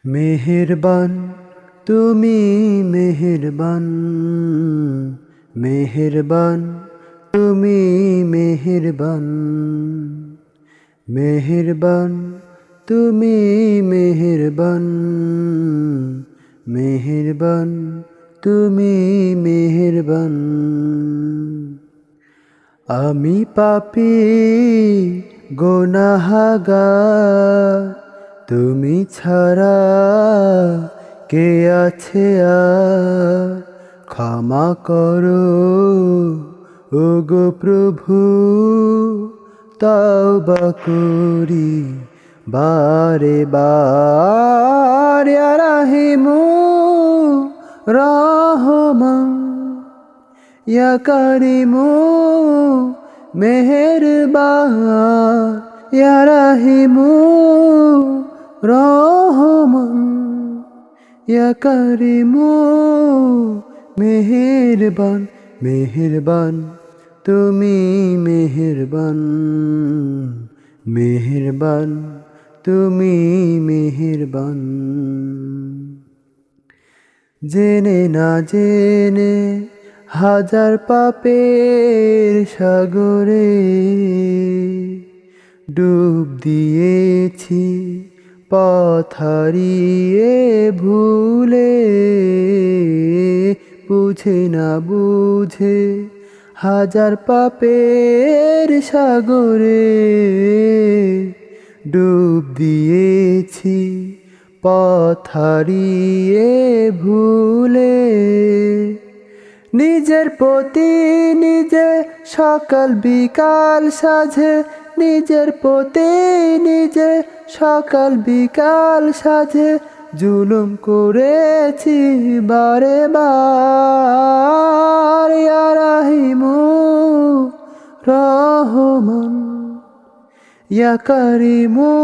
মেহেরবান তুমি মেহেরবান, মেহেরবান তুমি মেহেরবান, মেহেরবান তুমি মেহেরবান, মেহেরবান তুমি মেহেরবান। আমি পাপী গুনাহগার, তুমি ছাড়া কে আছে আর? ক্ষমা করো ওগো প্রভু, তওবা করি বারে বার। ইয়া রাহিমু রহমান, ইয়া কারিমু মেহেরবান, ইয়া রাহিমু রহমান, ইয়া কারিমু মেহেরবান। মেহেরবান তুমি মেহেরবান, মেহেরবান তুমি মেহেরবান। জেনে না জেনে হাজার পাপের সাগরে ডুব দিয়েছি, পথ হারিয়ে ভুলে। বুঝে না বুঝে হাজার পাপের সাগরে ডুব দিয়েছি, পথ হারিয়ে ভুলে। নিজের প্রতি নিজে সকাল বিকাল সাজে, নিজের প্রতি নিজে সকাল বিকাল সাজে জুলুম করেছি বারে বার। ইয়া রাহিমু রহমান, ইয়া কারিমু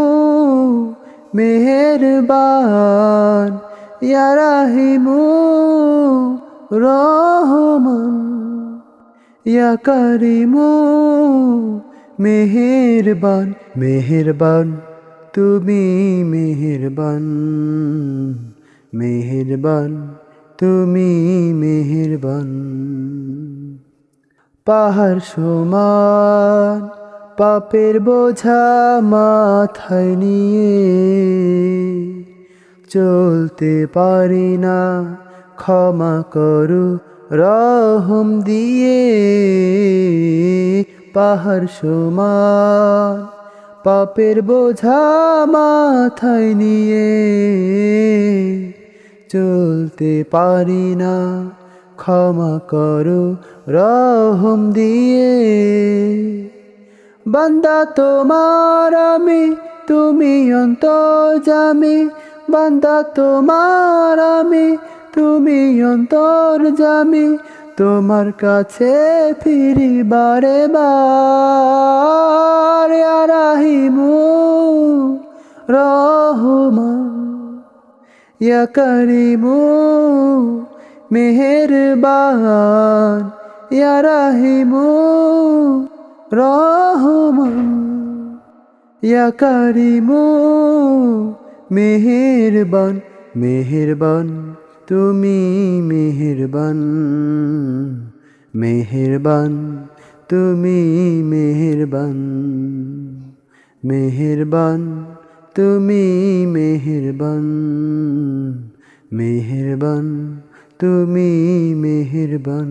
মেহেরবান, ইয়া রাহিমু রহমান, ইয়া কারিমু মেহেরবান। মেহেরবান তুমি মেহেরবান, মেহেরবান তুমি মেহেরবান। পাহাড় সমান পাপের বোঝা মাথায় নিয়ে চলতে পারি না, ক্ষমা করো রহম দিয়ে। পাহাড় সমান পাপের বোঝা মাথায় নিয়ে চলতে পারি না, ক্ষমা করো রহম দিয়ে। বান্দা তোমার আমি, তুমি অন্তর্যামী, বান্দা তোমার আমি, তুমি অন্তর্যামী। তোমার কাছে ফিরি বারে বার। ইয়া রাহিমু রহমান, ইয়া কারিমু মেহেরবান, ইয়া রাহিমু রহমান, ইয়া কারিমু মেহেরবান। মেহেরবান তুমি মেহেরবান, মেহেরবান তুমি মেহেরবান, মেহেরবান তুমি মেহেরবান, মেহেরবান তুমি মেহেরবান।